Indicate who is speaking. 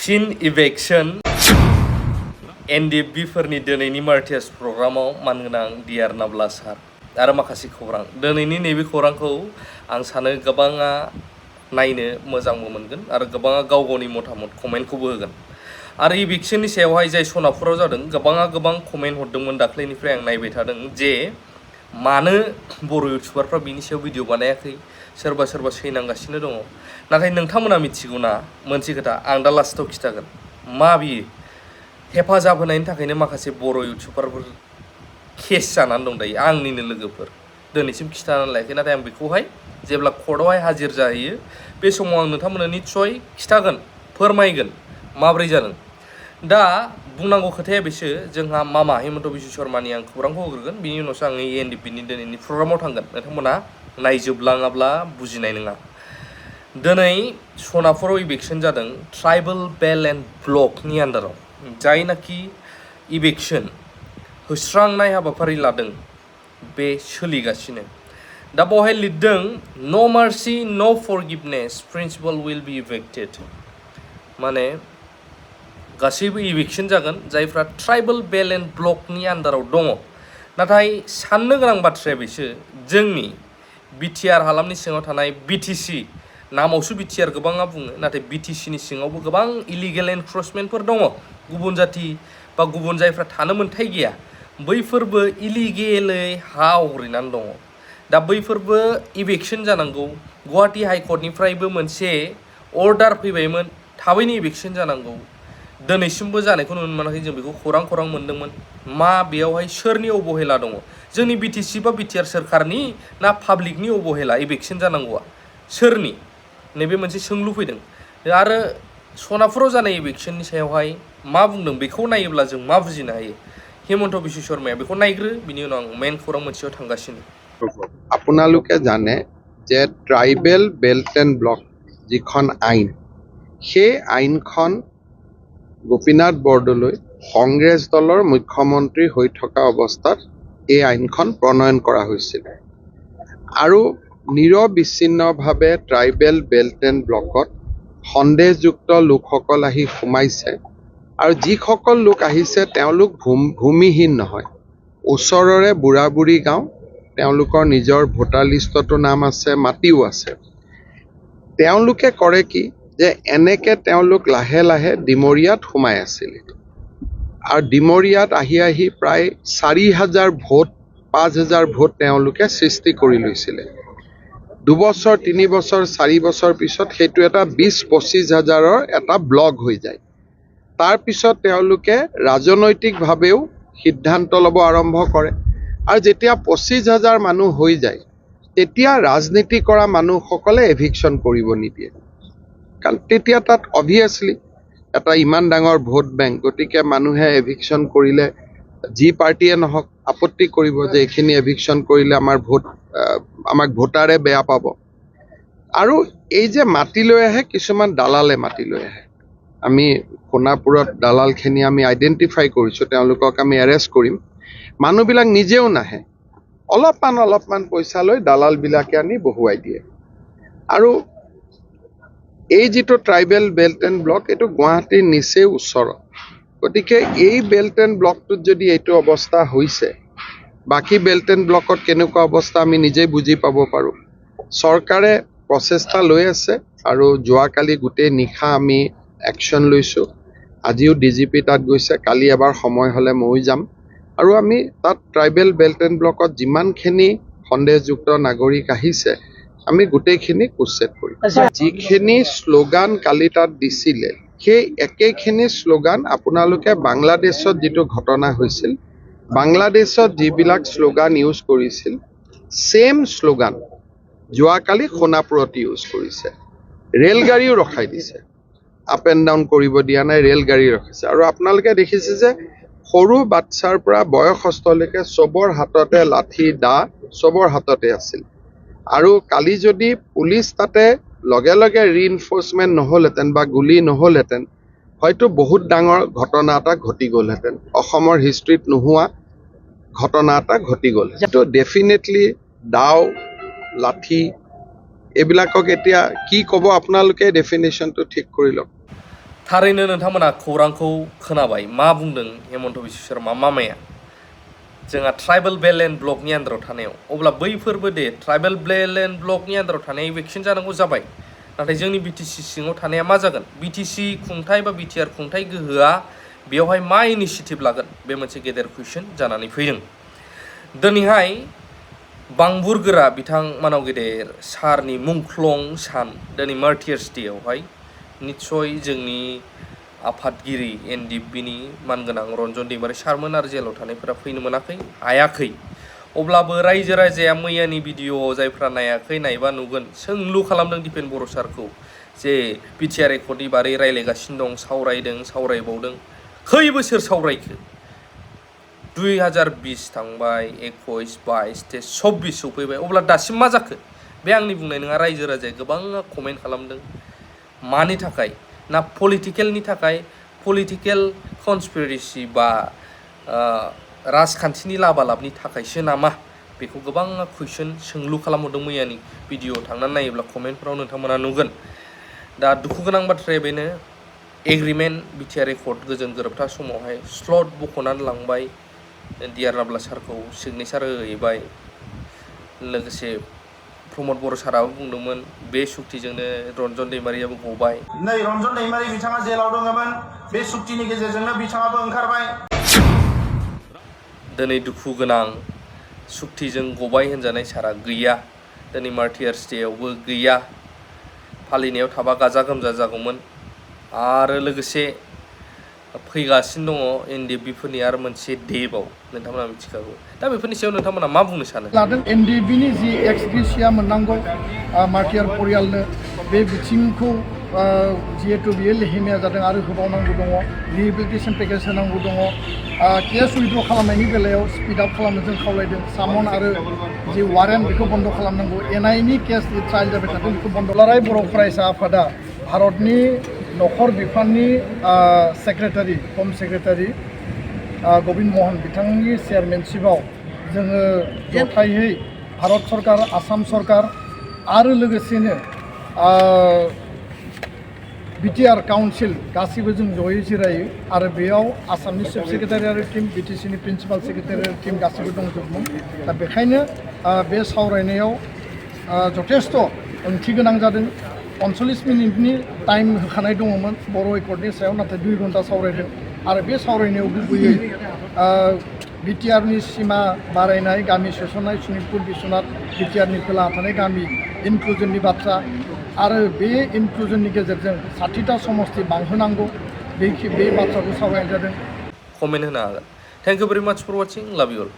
Speaker 1: फिन इवेक्शन NDFB फोरनि दिनैनि मार्टियास प्रग्रामाव मानगोनां डियार नाब्ला सार आरो माखासे खौरां दिनैनि नैबे खौरांखौ आं सानो गोबाङा नायनो मोजांबो मोनगोन आरो गोबाङा गाव गावनि मतामत कमेन्टखौबो होगोन आरो इभिक्शननि सायावहाय जाय सनापुराव जादों गोबाङा गोबां कमेन्ट हरदोंमोन दाख्लैनिफ्राय आं नायबाय थादों जे मानो बर' इउटुबारफ्रा बिनि सायाव भिडिअ बानायाखै सोरबा सोरबा सैनांगासिनो दङ नाथाय नोंथांमोना मिथिगौना मोनसे खोथा आं दा लास्टआव खिथागोन मा बियो हेफाजाब होनायनि थाखायनो माखासे बर' इउटुबारफोर केस जानानै दं दायो आंनिनो लोगोफोर दिनैसिम खिथानानै लायाखै नाथाय आं बेखौहाय जेब्ला कर्टआवहाय हाजिर जाहैयो बे समाव आं नोंथांमोननो निस्सय खिथागोन फोरमायगोन माब्रै जादों दा बुंनांगौ खोथाया बेसो जोंहा मामा हेमन्त बिश्व शर्मानि आं खौरांखौ होग्रोगोन बिनि उनावसो आं एनडिपिनि दिनैनि प्रग्रामाव थांगोन नोंथांमोना नायजोबलाङाब्ला बुजिनाय नङा दिनै सनापुराव इभिक्शन जादों ट्राइबेल बेल्ट एन्ड ब्लकनि आन्डाराव जायनाखि इभिक्शन होस्रांनाय हाबाफारि लादों बे सोलिगासिनो दा बेवहाय लिरदों नो मार्सि नो फरगिभनेस प्रिन्सिपल विल बी इभेक्टेड माने गासैबो इभिक्शन जागोन जायफ्रा ट्राइबेल बेल्ट एन्ड ब्लकनि आन्डाराव दङ नाथाय साननो गोनां बाथ्राया बेसो जोंनि बिटिआर हालामनि सिङाव थानाय बिटिसि नामावसो बिटिआर गोबाङा बुङो नाथाय बिटिसिनि सिङावबो गोबां इलिगेल एनक्रचमेन्टफोर दङ गुबुन जाति बा गुबुन जायफ्रा थानो मोन्थाय गैया बैफोरबो इलिगेलै हा आवग्रिनानै दङ दा बैफोरबो इभिक्शन जानांगौ गुवाहाटी हाइकर्टनिफ्रायबो मोनसे अर्डार फैबायमोन थाबैनो इभिक्शन जानांगौ दिनैसिमबो जानायखौ नुनो मोनाखै जों बेखौ खौरां मोनदोंमोन मा बेयावहाय सोरनि अबहेला दङ जोंनि बिटिसि बा बिटिआर सोरखारनि ना पाब्लिकनि अबहेला इभिक्शन जानांगौआ सोरनि नैबे मोनसे सोंलु फैदों आरो सनापुराव जानाय इभिक्शननि सायावहाय मा बुंदों बेखौ नायोब्ला जों मा बुजिनो हायो हेमन्त बिश्व शर्माया बेखौ नायग्रो बिनि उनाव आं मेन खौरां मोनसेयाव थांगासिनो
Speaker 2: আপোনালোকে জানে যে ট্ৰাইবেল বেল্ট এণ্ড ব্লক যিখন আইন সেই আইনখন গোপীনাথ বৰদলৈ কংগ্ৰেছ দলৰ মুখ্যমন্ত্ৰী হৈ থকা অৱস্থাত এই আইনখন প্ৰণয়ন কৰা হৈছিল আৰু নিৰবিচ্ছিন্নভাৱে ট্ৰাইবেল বেল্ট এণ্ড ব্লকত সন্দেহযুক্ত লোকসকল আহি সোমাইছে আৰু যিসকল লোক আহিছে তেওঁলোক ভূমিহীন নহয় ওচৰৰে বুঢ়া বুঢ়ী গাঁও তেওঁলোকৰ নিজৰ ভোটাৰ লিষ্টতো নাম আছে মাটিও আছে তেওঁলোকে কৰে কি যে এনেকে তেওঁলোক লাহে লাহে ডিমৰীয়াত সোমাই আছিল আৰু ডিমৰীয়াত আহি প্ৰায় ৪,০০০ ভোট ৫,০০০ ভোট তেওঁলোকে সৃষ্টি কৰি লৈছিলে ২ বছৰ ৩ বছৰ ৪ বছৰ পিছত সেইটো এটা ২০-২৫ হাজাৰৰ এটা ব্লক হৈ যায় তাৰ পিছত তেওঁলোকে ৰাজনৈতিকভাৱেও সিদ্ধান্ত ল'ব আৰম্ভ কৰে আৰু যেতিয়া ২৫,০০০ মানুহ হৈ যায় তেতিয়া ৰাজনীতি কৰা মানুহসকলে এভিকশ্যন কৰিব নিদিয়ে কাৰণ তেতিয়া তাত অবভিয়াছলি এটা ইমান ডাঙৰ ভোট বেংক গতিকে মানুহে এভিকশ্যন কৰিলে যি পাৰ্টিয়ে নহওক আপত্তি কৰিব যে এইখিনি এভিকশ্যন কৰিলে আমাক ভোটাৰে বেয়া পাব আৰু এই যে মাটি লৈ আহে কিছুমান দালালে মাটি লৈ আহে আমি সোণাপুৰত দালালখিনি আমি আইডেণ্টিফাই কৰিছোঁ তেওঁলোকক আমি এৰেষ্ট কৰিম মানুহবিলাক নিজেও নাহে অলপমান পইচা লৈ দালালবিলাকে আনি বহুৱাই দিয়ে আৰু এই যিটো ট্ৰাইবেল বেল্ট এণ্ড ব্লক এইটো গুৱাহাটীৰ নিচেই ওচৰত গতিকে এই বেল্ট এণ্ড ব্লকটোত যদি এইটো অৱস্থা হৈছে বাকী বেল্ট এণ্ড ব্লকত কেনেকুৱা অৱস্থা আমি নিজেই বুজি পাব পাৰোঁ চৰকাৰে প্ৰচেষ্টা লৈ আছে আৰু যোৱাকালি গোটেই নিশা আমি একশ্যন লৈছোঁ আজিও ডিজিপি তাত গৈছে কালি এবাৰ সময় হ'লে ময়ো যাম আৰু আমি তাত ট্ৰাইবেল বেল্ট এণ্ড ব্লকত যিমানখিনি সন্দেহযুক্ত নাগৰিক আহিছে আমি গোটেইখিনি উচ্ছেদ কৰিম যিখিনি শ্লোগান কালি তাত দিছিলে সেই একেখিনি শ্লোগান আপোনালোকে বাংলাদেশত যিটো ঘটনা হৈছিল বাংলাদেশত যিবিলাক শ্লোগান ইউজ কৰিছিল সেম শ্লোগান যোৱাকালি সোণাপুৰত ইউজ কৰিছে ৰেলগাড়ীও ৰখাই দিছে আপ এণ্ড ডাউন কৰিব দিয়া নাই ৰেলগাড়ী ৰখিছে আৰু আপোনালোকে দেখিছে যে সৰু বাচ্চাৰ পৰা বয়সস্থলৈকে চবৰ হাততে লাঠি দা চবৰ হাততে আছিল আৰু কালি যদি পুলিচ তাতে লগে লগে ৰিইনফোৰ্সমেন্ট নহলহেঁতেন বা গুলি নহলহেঁতেন হয়তো বহুত ডাঙৰ ঘটনা এটা ঘটি গ'লহেঁতেন অসমৰ হিষ্ট্ৰীত নোহোৱা ঘটনা এটা ঘটি গ'ল তো ডেফিনেটলি দাও লাঠি এইবিলাকক এতিয়া কি ক'ব আপোনালোকে ডেফিনেশ্যনটো ঠিক কৰি লওক
Speaker 1: थारैनो नोंथांमोना खौरांखौ खोनाबाय मा बुंदों हेमन्त बिश्व शर्मा मामाया जोंहा ट्राइबेल बेल्ट एन्ड ब्लकनि आन्दाराव थानायाव अब्ला बैफोरबो दे ट्राइबेल बेल्ट एन्ड ब्लकनि आन्दाराव थानाय इभिक्सन जानांगौ जाबाय नाथाय जोंनि बिटिसि सिङाव थानाया मा जागोन बिटिसि खुंथाय बा बिटिआर खुंथाय गोहोआ बेवहाय मा इनिशिएटिभ लागोन बे मोनसे गेदेर कुइसन जानानै फैदों दिनैहाय बांबुरगोरा बिथां मानाव गेदेर सारनि मुंख्लं सान दिनै मार्टियार्स डेआवहाय निस्सय जोंनि आफादगिरि एनडिएफबिनि मानगोनां रन्जन दैमारि सारमोन आरो जेलाव थानायफोरा फैनो मोनाखै हायाखै अब्लाबो रायजो राजाया मैयानि भिडिअ जायफ्रा नायाखै नायबा नुगोन सोंलु खालामदों दिपेन बर' सारखौ जे बिटिआर एकर्डनि बारै रायज्लायगासिनो दं सावरायदों सावरायबावदों खै बोसोर सावरायखो 2020 थांबाय 21 22 24 सफैबाय अब्ला दासिम मा जाखो बे आंनि बुंनाय नङा रायजो राजाया गोबाङा कमेन्ट खालामदों मानि थाखाय ना पलिटिकेलनि थाखाय पलिटिकेल कनस्पिरेसि बा राजखान्थिनि लाबालाबनि थाखायसो नामा बेखौ गोबाङा कुइसन सोंलु खालामहरदों मैयानि भिडिअ थांनानै नायोब्ला कमेन्टफोराव नोंथांमोना नुगोन दा दुखु गोनां बाथ्राया बेनो एग्रिमेन्ट बिटिआर एकर्ड गोजोन गोरोबथा समावहाय स्लट बख'नानै लांबाय डिआर नाब्ला सारखौ सिगनेचार होहैबाय लोगोसे प्रमद बर' साराबो बुंदोंमोन बे सुक्तिजोंनो रन्जन दैमारियाबो गबाय
Speaker 3: नै रन्जन दैमारि बिथाङा जेलाव दङमोन बे सुक्तिनि गेजेरजोंनो बिथाङाबो ओंखारबाय
Speaker 1: दिनै दुखु गोनां सुक्तिजों गबाय होनजानाय सारा गैया दिनै मार्टियार्स डेआवबो गैया फालिनायाव थाबा गाजा गोमजा जागौमोन आरो लोगोसे फैगासिनो दङ एनडिएफबिफोरनि आरो मोनसे डेबाव नोंथांमोना मिथिखागौ दा बेफोरनि सायाव नोंथांमोना मा बुंनो सानो
Speaker 4: लादों एनडिएफबिनि जि एक्स ग्रेसिया मोननांगौ मार्टियार परियालनो बे बिथिंखौ जिहेतु बियो लेहेमिया जादों आरो होबावनांगौ दङ रिहेबिलिटेसन पेकेज होनांगौ दङ केस उइड्र खालामनायनि बेलायाव स्पिड आप खालामनो जों खावलायदों सामन आरो जि वारेन्ट बेखौ बन्द खालामनांगौ एनआइनि केस ट्रायल जाबाय थादों बेखौ बन्द दुलाराय बर' फरायसा आफादा भारतनि नखर बिफाननि सेक्रेटारि हम सेक्रेटारि गबिन्द महन बिथांनि चेयारमेनशिपआव जोङो जथायै भारत सरकार आसाम सरकार आरो लोगोसेनो बिटिआर काउन्सिल गासिबो जों जयै जिरायो आरो बेयाव आसामनि चिफ सेक्रेटारि टीम बिटिसिनि प्रिन्सिपाल सेक्रेटारि टीम गासिबो दंजोबोमोन दा बेखायनो बे सावरायनायाव जथेस्थ ओंथि गोनां जादों 45 मिनिटनि टाइम होखानाय दङमोन बर' एकर्डनि सायाव नाथाय 2 घन्टा सावरायदों आरो बे सावरायनायाव गुबैयै बिटिआरनि सिमा बारायनाय गामि सोसननाय सनितपुर बिश्वनाथ बिटिआरनि खोलाहा थानाय गामि इनक्लुजननि बाथ्रा आरो बे इनक्लुजननि गेजेरजों 60टा समस्ति बांहोनांगौ बे बाथ्राखौ सावरायनाय जादों
Speaker 1: कमेन्ट होनो हागोन थेंक इउ भेरि माच फर वाचिं लाभ इउ अल